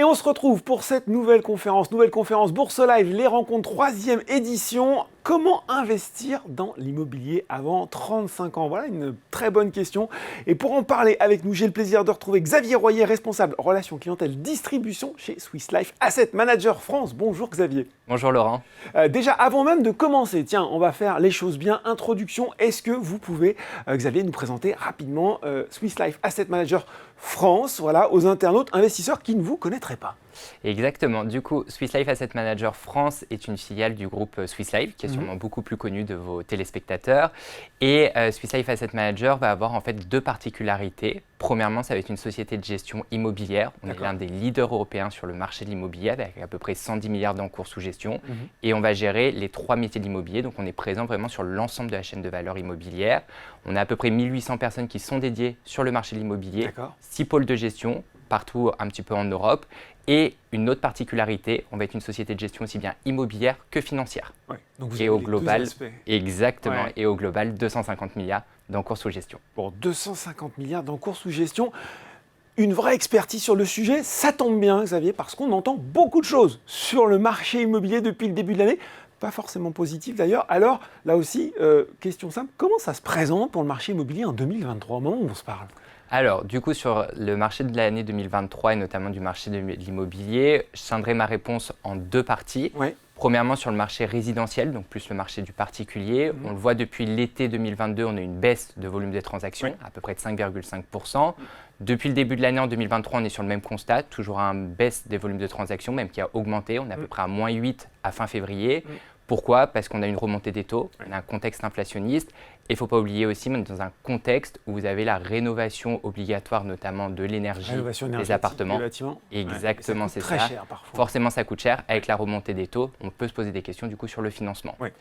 on se retrouve pour cette nouvelle conférence Bourse Live, les rencontres 3e édition. Comment investir dans l'immobilier avant 35 ans? Voilà une très bonne question. Et pour en parler avec nous, j'ai le plaisir de retrouver Xavier Royer, responsable relations clientèle distribution chez Swiss Life Asset Manager France. Bonjour Xavier. Bonjour Laurent. Déjà, avant même de commencer, tiens, on va faire les choses bien. Introduction, est-ce que vous pouvez, Xavier, nous présenter rapidement Swiss Life Asset Manager France, voilà, aux internautes, investisseurs qui ne vous connaîtraient pas? Exactement. Du coup, Swiss Life Asset Manager France est une filiale du groupe Swiss Life, qui est sûrement beaucoup plus connu de vos téléspectateurs. Et Swiss Life Asset Manager va avoir en fait deux particularités. Premièrement, ça va être une société de gestion immobilière. On est l'un des leaders européens sur le marché de l'immobilier avec à peu près 110 milliards d'encours sous gestion. Et on va gérer les 3 métiers de l'immobilier. Donc, on est présent vraiment sur l'ensemble de la chaîne de valeur immobilière. On a à peu près 1800 personnes qui sont dédiées sur le marché de l'immobilier. 6 pôles de gestion partout un petit peu en Europe. Et une autre particularité, on va être une société de gestion aussi bien immobilière que financière. Ouais. Donc vous et avez au les global, deux aspects. exactement. Ouais. Et au global, 250 milliards d'encours sous gestion. Bon, 250 milliards d'encours sous gestion. Une vraie expertise sur le sujet, ça tombe bien Xavier, parce qu'on entend beaucoup de choses sur le marché immobilier depuis le début de l'année. Pas forcément positif d'ailleurs. Alors là aussi, question simple, comment ça se présente pour le marché immobilier en 2023, au moment où on se parle? Alors, du coup, sur le marché de l'année 2023 et notamment du marché de l'immobilier, je scindrai ma réponse en deux parties. Ouais. Premièrement, sur le marché résidentiel, donc plus le marché du particulier. On le voit depuis l'été 2022, on a une baisse de volume des transactions, à peu près de 5,5%. Depuis le début de l'année en 2023, on est sur le même constat, toujours une baisse des volumes de transactions, même qui a augmenté. On est à peu près à -8 à fin février. Pourquoi? Parce qu'on a une remontée des taux, on a un contexte inflationniste. Et il ne faut pas oublier aussi, on est dans un contexte où vous avez la rénovation obligatoire, notamment de l'énergie, des appartements. Des bâtiments. Exactement, c'est ça. Très cher parfois. Forcément, ça coûte cher. Avec la remontée des taux, on peut se poser des questions du coup sur le financement. Ouais.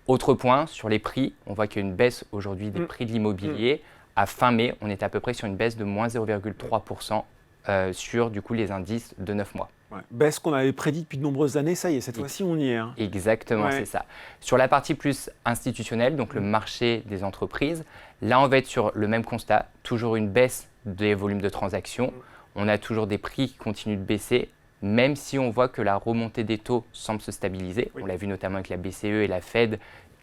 Autre point, sur les prix, on voit qu'il y a une baisse aujourd'hui des prix de l'immobilier. À fin mai, on est à peu près sur une baisse de -0,3% sur du coup les indices de 9 mois. Ouais. Baisse qu'on avait prédit depuis de nombreuses années, ça y est, cette fois-ci on y est. Hein. Exactement, c'est ça. Sur la partie plus institutionnelle, donc le marché des entreprises, là on va être sur le même constat, toujours une baisse des volumes de transactions. On a toujours des prix qui continuent de baisser, même si on voit que la remontée des taux semble se stabiliser. On l'a vu notamment avec la BCE et la Fed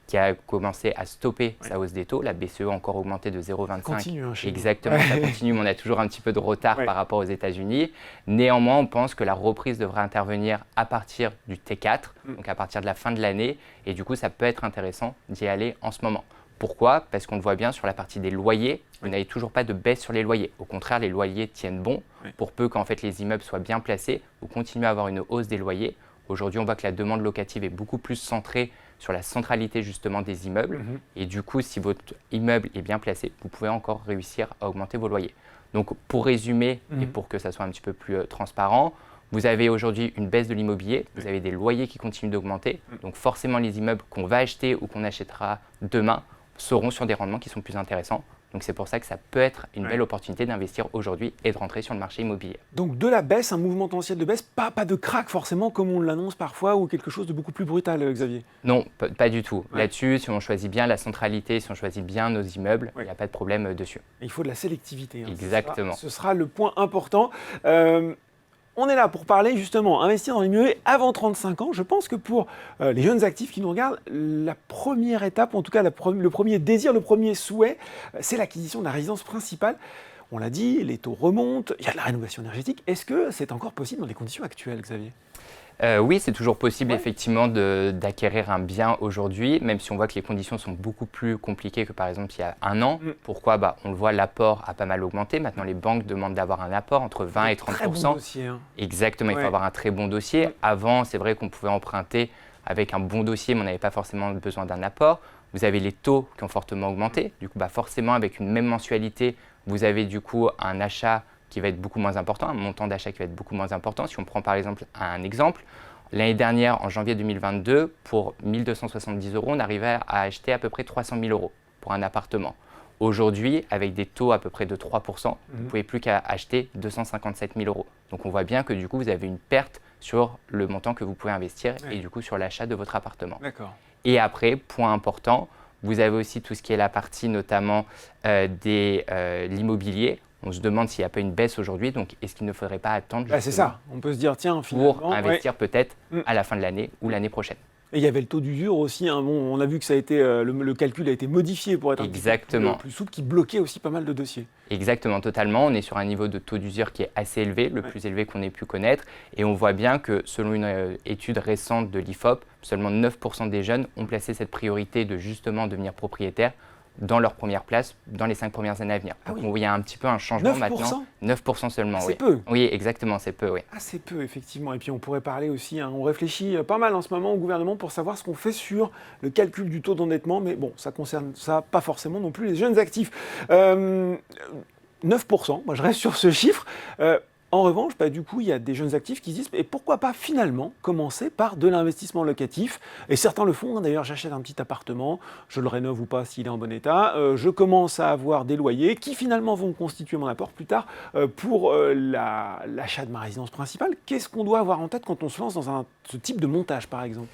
qui a commencé à stopper sa hausse des taux. La BCE a encore augmenté de 0,25. Continue, hein, chez nous. Exactement, ça continue, mais on a toujours un petit peu de retard par rapport aux États-Unis. Néanmoins, on pense que la reprise devrait intervenir à partir du T4, donc à partir de la fin de l'année. Et du coup, ça peut être intéressant d'y aller en ce moment. Pourquoi? Parce qu'on le voit bien sur la partie des loyers, vous n'avez toujours pas de baisse sur les loyers. Au contraire, les loyers tiennent bon. Pour peu qu'en fait les immeubles soient bien placés, vous continuez à avoir une hausse des loyers. Aujourd'hui, on voit que la demande locative est beaucoup plus centrée sur la centralité justement des immeubles. Et du coup, si votre immeuble est bien placé, vous pouvez encore réussir à augmenter vos loyers. Donc, pour résumer et pour que ça soit un petit peu plus transparent, vous avez aujourd'hui une baisse de l'immobilier, vous avez des loyers qui continuent d'augmenter. Donc, forcément, les immeubles qu'on va acheter ou qu'on achètera demain seront sur des rendements qui sont plus intéressants. Donc c'est pour ça que ça peut être une belle opportunité d'investir aujourd'hui et de rentrer sur le marché immobilier. Donc de la baisse, un mouvement tendanciel de baisse, pas de crack forcément comme on l'annonce parfois ou quelque chose de beaucoup plus brutal, Xavier? Non, pas du tout. Là-dessus, si on choisit bien la centralité, si on choisit bien nos immeubles, il n'y a pas de problème dessus. Et il faut de la sélectivité. Hein. Exactement. Ce sera le point important. On est là pour parler justement, investir dans l'immobilier avant 35 ans. Je pense que pour les jeunes actifs qui nous regardent, la première étape, en tout cas le premier désir, le premier souhait, c'est l'acquisition de la résidence principale. On l'a dit, les taux remontent, il y a de la rénovation énergétique. Est-ce que c'est encore possible dans les conditions actuelles, Xavier? Oui, c'est toujours possible effectivement d'acquérir un bien aujourd'hui, même si on voit que les conditions sont beaucoup plus compliquées que par exemple il y a un an. Pourquoi? On le voit, l'apport a pas mal augmenté. Maintenant, les banques demandent d'avoir un apport entre 20 et 30%. Très bon dossier, hein. Exactement, il faut avoir un très bon dossier. Avant, c'est vrai qu'on pouvait emprunter avec un bon dossier, mais on n'avait pas forcément besoin d'un apport. Vous avez les taux qui ont fortement augmenté. Du coup, forcément, avec une même mensualité, vous avez du coup un achat qui va être beaucoup moins important, un montant d'achat qui va être beaucoup moins important. Si on prend par exemple un exemple, l'année dernière, en janvier 2022, pour 1 270 €, on arrivait à acheter à peu près 300 000 € pour un appartement. Aujourd'hui, avec des taux à peu près de 3%, vous ne pouvez plus qu'à acheter 257 000 €. Donc on voit bien que du coup, vous avez une perte sur le montant que vous pouvez investir et du coup sur l'achat de votre appartement. D'accord. Et après, point important, vous avez aussi tout ce qui est la partie notamment de l'immobilier. on se demande s'il n'y a pas une baisse aujourd'hui. Donc, est-ce qu'il ne faudrait pas attendre C'est ça, on peut se dire, tiens, finalement, pour investir peut-être à la fin de l'année ou l'année prochaine. Et il y avait le taux d'usure aussi. Bon, on a vu que ça a été, le calcul a été modifié pour être un petit peu plus souple, qui bloquait aussi pas mal de dossiers. Exactement, totalement. On est sur un niveau de taux d'usure qui est assez élevé, le plus élevé qu'on ait pu connaître. Et on voit bien que selon une étude récente de l'IFOP, seulement 9% des jeunes ont placé cette priorité de justement devenir propriétaire dans leur première place dans les 5 premières années à venir. Donc il y a un petit peu un changement 9% maintenant. 9% seulement, c'est peu. Oui, exactement, c'est peu, oui. C'est peu, effectivement. Et puis on pourrait parler aussi, on réfléchit pas mal en ce moment au gouvernement pour savoir ce qu'on fait sur le calcul du taux d'endettement, mais bon, ça concerne ça pas forcément non plus les jeunes actifs. 9%, moi je reste sur ce chiffre. En revanche, du coup, il y a des jeunes actifs qui se disent « Et pourquoi pas finalement commencer par de l'investissement locatif ?» Et certains le font. D'ailleurs, j'achète un petit appartement, je le rénove ou pas s'il est en bon état, je commence à avoir des loyers qui finalement vont constituer mon apport plus tard pour l'achat de ma résidence principale. Qu'est-ce qu'on doit avoir en tête quand on se lance dans ce type de montage, par exemple ?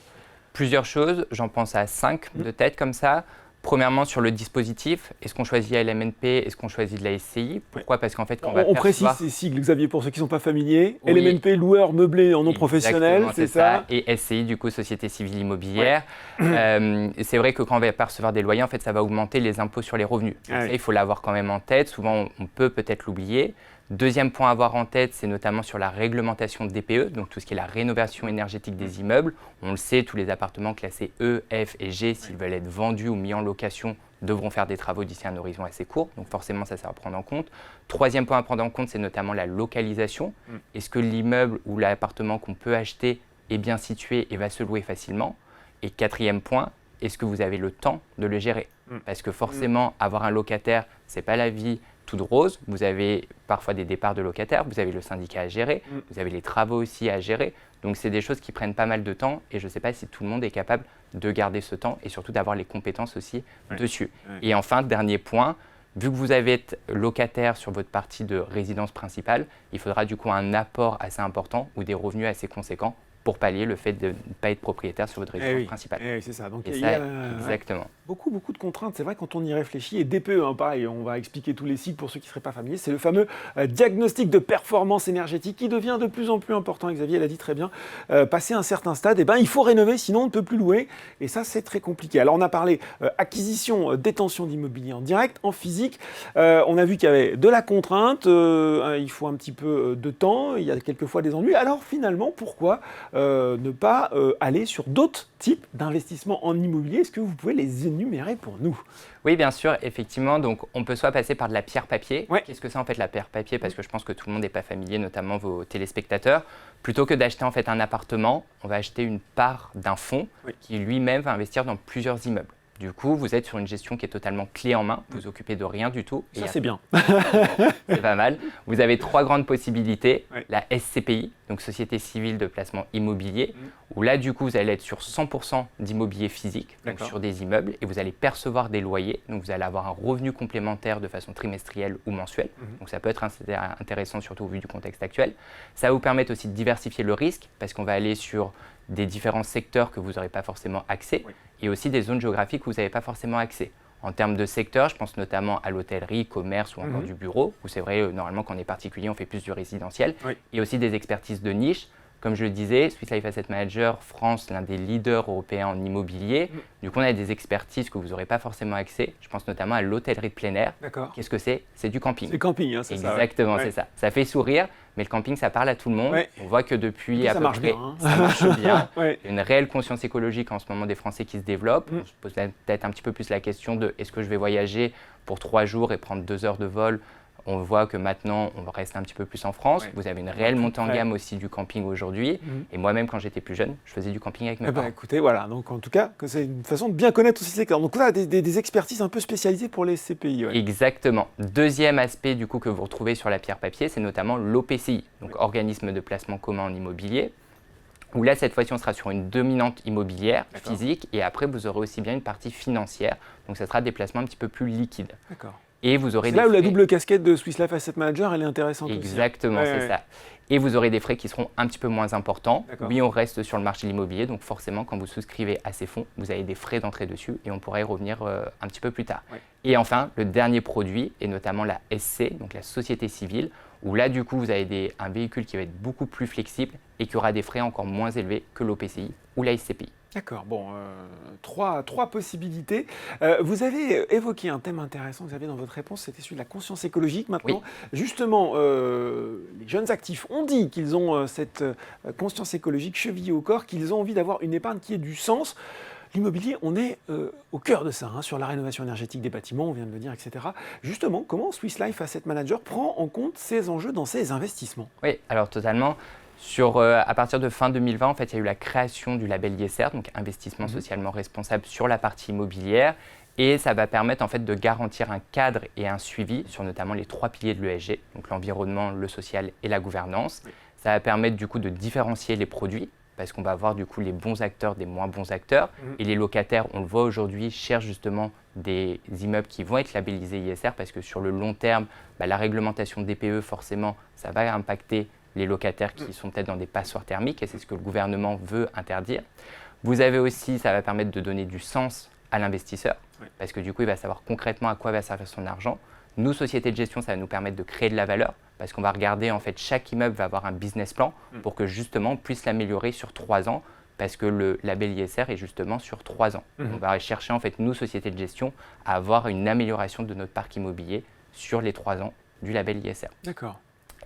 Plusieurs choses, j'en pense à 5 de tête comme ça. Premièrement, sur le dispositif, est-ce qu'on choisit LMNP, est-ce qu'on choisit de la SCI ? Pourquoi ? Parce qu'en fait, quand on précise ces sigles, Xavier, pour ceux qui ne sont pas familiers. LMNP, loueur meublé en non professionnel, c'est ça. Et SCI, du coup, Société Civile Immobilière. C'est vrai que quand on va percevoir des loyers, en fait, ça va augmenter les impôts sur les revenus. Ça, il faut l'avoir quand même en tête. Souvent, on peut peut-être l'oublier. Deuxième point à avoir en tête, c'est notamment sur la réglementation de DPE, donc tout ce qui est la rénovation énergétique des immeubles. On le sait, tous les appartements classés E, F et G, s'ils veulent être vendus ou mis en location, devront faire des travaux d'ici un horizon assez court. Donc forcément, ça à prendre en compte. Troisième point à prendre en compte, c'est notamment la localisation. Est-ce que l'immeuble ou l'appartement qu'on peut acheter est bien situé et va se louer facilement ? Et quatrième point, est-ce que vous avez le temps de le gérer ? Parce que forcément, avoir un locataire, ce n'est pas la vie toute rose. Vous avez parfois des départs de locataires, vous avez le syndicat à gérer, vous avez les travaux aussi à gérer. Donc, c'est des choses qui prennent pas mal de temps et je ne sais pas si tout le monde est capable de garder ce temps et surtout d'avoir les compétences aussi dessus. Et enfin, dernier point, vu que vous avez été locataire sur votre partie de résidence principale, il faudra du coup un apport assez important ou des revenus assez conséquents pour pallier le fait de ne pas être propriétaire sur votre résidence principale. C'est ça. Donc, exactement. Beaucoup de contraintes. C'est vrai quand on y réfléchit. Et DPE, pareil, on va expliquer tous les cycles pour ceux qui ne seraient pas familiers. C'est le fameux diagnostic de performance énergétique qui devient de plus en plus important. Xavier l'a dit très bien. Passé un certain stade, il faut rénover, sinon on ne peut plus louer. Et ça, c'est très compliqué. Alors, on a parlé acquisition, détention d'immobilier en direct, en physique. On a vu qu'il y avait de la contrainte. Il faut un petit peu de temps. Il y a quelquefois des ennuis. Alors, finalement, pourquoi ne pas aller sur d'autres types d'investissements en immobilier? Est-ce que vous pouvez les énumérer pour nous? Oui, bien sûr, effectivement. Donc, on peut soit passer par de la pierre papier. Qu'est-ce que c'est en fait la pierre papier? Parce que je pense que tout le monde n'est pas familier, notamment vos téléspectateurs. Plutôt que d'acheter en fait un appartement, on va acheter une part d'un fonds qui lui-même va investir dans plusieurs immeubles. Du coup, vous êtes sur une gestion qui est totalement clé en main. Vous vous occupez de rien du tout. Ça, c'est bien. C'est pas mal. Vous avez 3 grandes possibilités. La SCPI, donc Société Civile de Placement Immobilier, où là, du coup, vous allez être sur 100% d'immobilier physique, donc sur des immeubles, et vous allez percevoir des loyers. Donc, vous allez avoir un revenu complémentaire de façon trimestrielle ou mensuelle. Donc, ça peut être intéressant, surtout au vu du contexte actuel. Ça va vous permettre aussi de diversifier le risque, parce qu'on va aller sur des différents secteurs que vous n'aurez pas forcément accès, et aussi des zones géographiques où vous n'avez pas forcément accès. En termes de secteur, je pense notamment à l'hôtellerie, commerce ou encore du bureau, où c'est vrai, normalement, quand on est particulier, on fait plus du résidentiel, et aussi des expertises de niche. Comme je le disais, Swiss Life Asset Managers, France, l'un des leaders européens en immobilier. Du coup, on a des expertises que vous n'aurez pas forcément accès. Je pense notamment à l'hôtellerie de plein air. Qu'est-ce que c'est? C'est du camping. C'est camping, c'est ça. Exactement, c'est ça. Ça fait sourire, mais le camping, ça parle à tout le monde. On voit que depuis ça marche bien. Ça marche bien. Il y a une réelle conscience écologique en ce moment des Français qui se développe. On se pose peut-être un petit peu plus la question de est-ce que je vais voyager pour 3 jours et prendre 2 heures de vol? On voit que maintenant, on va rester un petit peu plus en France. Vous avez une réelle montée en gamme aussi du camping aujourd'hui. Et moi-même, quand j'étais plus jeune, je faisais du camping avec mes parents. Écoutez, voilà. Donc, en tout cas, c'est une façon de bien connaître aussi ces secteurs. Donc, là, des expertises un peu spécialisées pour les CPI. Exactement. Deuxième aspect du coup que vous retrouvez sur la pierre papier, c'est notamment l'OPCI, donc Organisme de placement commun en immobilier. Où là, cette fois-ci, on sera sur une dominante immobilière physique. Et après, vous aurez aussi bien une partie financière. Donc, ça sera des placements un petit peu plus liquides. Et vous aurez c'est là où frais... la double casquette de Swiss Life Asset Manager, elle est intéressante Exactement, aussi. c'est ça. Et vous aurez des frais qui seront un petit peu moins importants. D'accord. Oui, on reste sur le marché de l'immobilier, donc forcément, quand vous souscrivez à ces fonds, vous avez des frais d'entrée dessus et on pourra y revenir un petit peu plus tard. Ouais. Et enfin, le dernier produit, et notamment la SC, donc la société civile, où là, du coup, vous avez un véhicule qui va être beaucoup plus flexible et qui aura des frais encore moins élevés que l'OPCI ou la SCPI. D'accord, bon, trois possibilités. Vous avez évoqué un thème intéressant, Xavier, dans votre réponse, c'était celui de la conscience écologique. Maintenant, justement, les jeunes actifs ont dit qu'ils ont cette conscience écologique chevillée au corps, qu'ils ont envie d'avoir une épargne qui ait du sens. L'immobilier, on est au cœur de ça, sur la rénovation énergétique des bâtiments, on vient de le dire, etc. Justement, comment Swiss Life Asset Manager prend en compte ces enjeux dans ses investissements? Oui, alors totalement. À partir de fin 2020, en fait, il y a eu la création du label ISR, donc investissement socialement responsable sur la partie immobilière. Et ça va permettre en fait, de garantir un cadre et un suivi sur notamment les 3 piliers de l'ESG, donc l'environnement, le social et la gouvernance. Oui. Ça va permettre du coup de différencier les produits, parce qu'on va avoir du coup les bons acteurs des moins bons acteurs. Et les locataires, on le voit aujourd'hui, cherchent justement des immeubles qui vont être labellisés ISR, parce que sur le long terme, la réglementation DPE, forcément, ça va impacter les locataires qui sont peut-être dans des passoires thermiques, et c'est ce que le gouvernement veut interdire. Vous avez aussi, ça va permettre de donner du sens à l'investisseur, parce que du coup, il va savoir concrètement à quoi va servir son argent. Nous, sociétés de gestion, ça va nous permettre de créer de la valeur, parce qu'on va regarder, en fait, chaque immeuble va avoir un business plan pour que justement, on puisse l'améliorer sur 3 ans, parce que le label ISR est justement sur 3 ans. On va chercher, en fait, nous, sociétés de gestion, à avoir une amélioration de notre parc immobilier sur les 3 ans du label ISR. D'accord.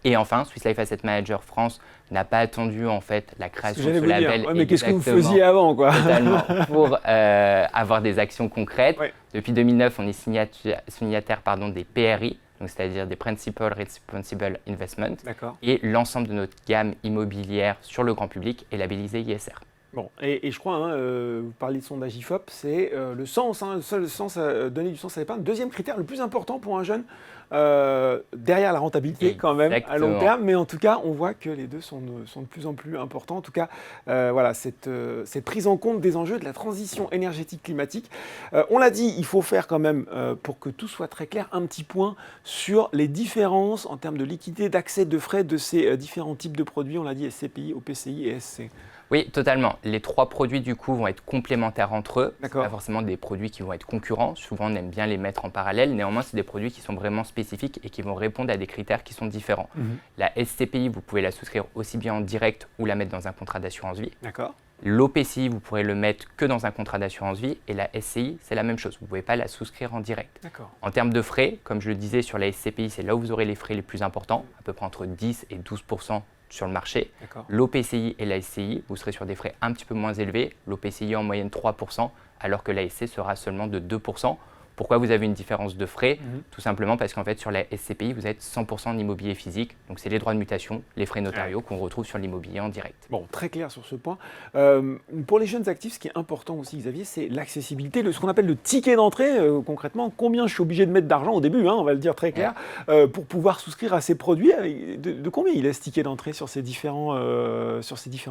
Et enfin, Swiss Life Asset Manager France n'a pas attendu en fait la création de ce label. Mais qu'est-ce que vous faisiez avant, quoi? Totalement, pour avoir des actions concrètes. Ouais. Depuis 2009, on est signataire des PRI, c'est-à-dire des Principal Responsible Investment. Et l'ensemble de notre gamme immobilière sur le grand public est labellisé ISR. Bon, et je crois, vous parlez de sondage IFOP, c'est le sens, le seul sens, donner du sens à l'épargne. Deuxième critère, le plus important pour un jeune, derrière la rentabilité quand même, à long terme, mais en tout cas, on voit que les deux sont de plus en plus importants. En tout cas, voilà, cette prise en compte des enjeux de la transition énergétique climatique. On l'a dit, il faut faire quand même, pour que tout soit très clair, un petit point sur les différences en termes de liquidité, d'accès, de frais de ces différents types de produits. On l'a dit, SCPI, OPCI et SC. Oui, totalement. Les 3 produits, du coup, vont être complémentaires entre eux. Ce n'est pas forcément des produits qui vont être concurrents. Souvent, on aime bien les mettre en parallèle. Néanmoins, c'est des produits qui sont vraiment spécifiques et qui vont répondre à des critères qui sont différents. La SCPI, vous pouvez la souscrire aussi bien en direct ou la mettre dans un contrat d'assurance vie. L'OPCI, vous pourrez le mettre que dans un contrat d'assurance vie. Et la SCI, c'est la même chose. Vous ne pouvez pas la souscrire en direct. En termes de frais, comme je le disais, sur la SCPI, c'est là où vous aurez les frais les plus importants, à peu près entre 10 et 12% sur le marché. L'OPCI et la SCI, vous serez sur des frais un petit peu moins élevés. L'OPCI en moyenne 3%, alors que la SC sera seulement de 2%. Pourquoi vous avez une différence de frais? Tout simplement parce qu'en fait, sur la SCPI, vous êtes 100% en immobilier physique. Donc, c'est les droits de mutation, les frais notariaux qu'on retrouve sur l'immobilier en direct. Bon, très clair sur ce point. Pour les jeunes actifs, ce qui est important aussi, Xavier, c'est l'accessibilité, ce qu'on appelle le ticket d'entrée. Concrètement, combien je suis obligé de mettre d'argent au début, on va le dire très clair, pour pouvoir souscrire à ces produits. De combien il est ce ticket d'entrée sur ces différents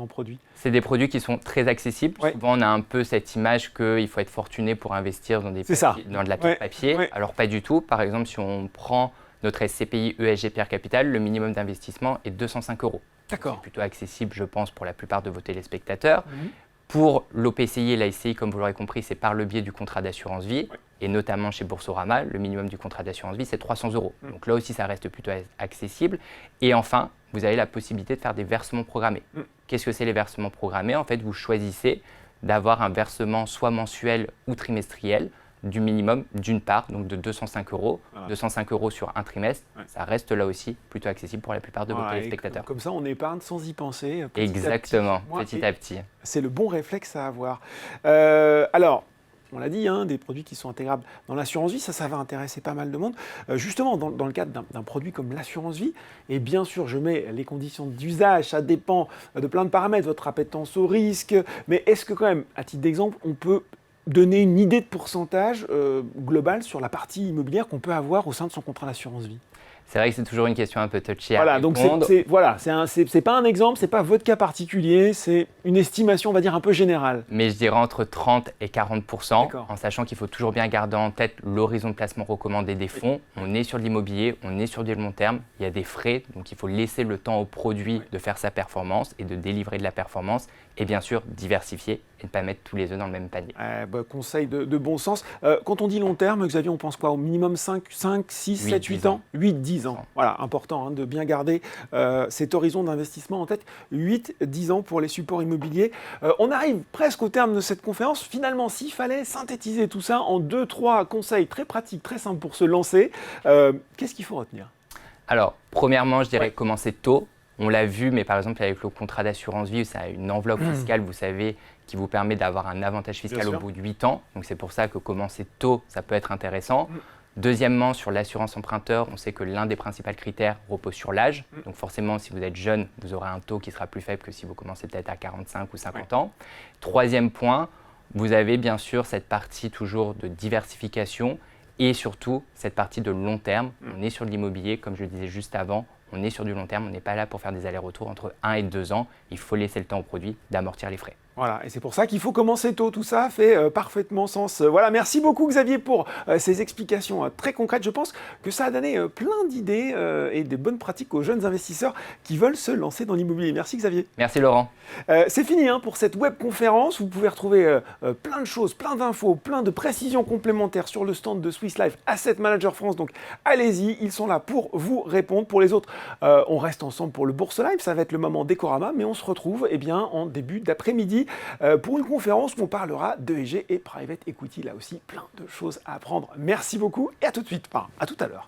produits? C'est des produits qui sont très accessibles. Souvent, on a un peu cette image qu'il faut être fortuné pour investir dans dans de la papier. Alors pas du tout. Par exemple, si on prend notre SCPI ESG Pierre Capital, le minimum d'investissement est 205 €. C'est plutôt accessible, je pense, pour la plupart de vos téléspectateurs. Pour l'OPCI et la SCI, comme vous l'aurez compris, c'est par le biais du contrat d'assurance vie. Et notamment chez Boursorama, le minimum du contrat d'assurance vie, c'est 300 €. Donc là aussi, ça reste plutôt accessible. Et enfin, vous avez la possibilité de faire des versements programmés. Qu'est-ce que c'est les versements programmés? En fait, vous choisissez d'avoir un versement soit mensuel ou trimestriel du minimum d'une part, donc de 205 €. 205 € sur un trimestre, ça reste là aussi plutôt accessible pour la plupart de vos téléspectateurs. Comme ça, on épargne sans y penser. Exactement, petit à petit. C'est le bon réflexe à avoir. Alors, on l'a dit, des produits qui sont intégrables dans l'assurance vie, ça va intéresser pas mal de monde. Justement, dans le cadre d'un produit comme l'assurance vie, et bien sûr, je mets les conditions d'usage, ça dépend de plein de paramètres, votre appétence au risque, mais est-ce que quand même, à titre d'exemple, on peut donner une idée de pourcentage global sur la partie immobilière qu'on peut avoir au sein de son contrat d'assurance vie? C'est vrai que c'est toujours une question un peu touchy à Voilà, donc répondre. c'est pas un exemple, c'est pas votre cas particulier, c'est une estimation, on va dire, un peu générale. Mais je dirais entre 30 et 40%, D'accord. en sachant qu'il faut toujours bien garder en tête l'horizon de placement recommandé des fonds. On est sur de l'immobilier, on est sur du long terme, il y a des frais, donc il faut laisser le temps au produit de faire sa performance et de délivrer de la performance. Et bien sûr, diversifier et ne pas mettre tous les œufs dans le même panier. Conseil de bon sens. Quand on dit long terme, Xavier, on pense quoi? Au minimum 5, 6, 7, 8 ans 8, 10 ans. Voilà, important de bien garder cet horizon d'investissement en tête. 8, 10 ans pour les supports immobiliers. On arrive presque au terme de cette conférence. Finalement, s'il fallait synthétiser tout ça en 2-3 conseils très pratiques, très simples pour se lancer, qu'est-ce qu'il faut retenir? Alors, premièrement, je dirais commencer tôt. On l'a vu, mais par exemple, avec le contrat d'assurance vie, ça a une enveloppe fiscale, vous savez, qui vous permet d'avoir un avantage fiscal au bout de 8 ans. Donc, c'est pour ça que commencer tôt, ça peut être intéressant. Deuxièmement, sur l'assurance emprunteur, on sait que l'un des principaux critères repose sur l'âge. Donc, forcément, si vous êtes jeune, vous aurez un taux qui sera plus faible que si vous commencez peut-être à 45 ou 50 ans. Troisième point, vous avez bien sûr cette partie toujours de diversification et surtout cette partie de long terme. On est sur de l'immobilier, comme je le disais juste avant. On est sur du long terme, on n'est pas là pour faire des allers-retours entre 1 et 2 ans. Il faut laisser le temps au produit d'amortir les frais. Voilà, et c'est pour ça qu'il faut commencer tôt. Tout ça fait parfaitement sens. Voilà, merci beaucoup Xavier pour ces explications très concrètes. Je pense que ça a donné plein d'idées et des bonnes pratiques aux jeunes investisseurs qui veulent se lancer dans l'immobilier. Merci Xavier. Merci Laurent. C'est fini pour cette webconférence. Vous pouvez retrouver plein de choses, plein d'infos, plein de précisions complémentaires sur le stand de Swiss Life Asset Manager France. Donc allez-y, ils sont là pour vous répondre. Pour les autres, on reste ensemble pour le Bourse Live. Ça va être le moment d'Ecorama, mais on se retrouve en début d'après-midi pour une conférence où on parlera d'ESG et Private Equity. Là aussi, plein de choses à apprendre. Merci beaucoup et à tout de suite. Enfin, à tout à l'heure.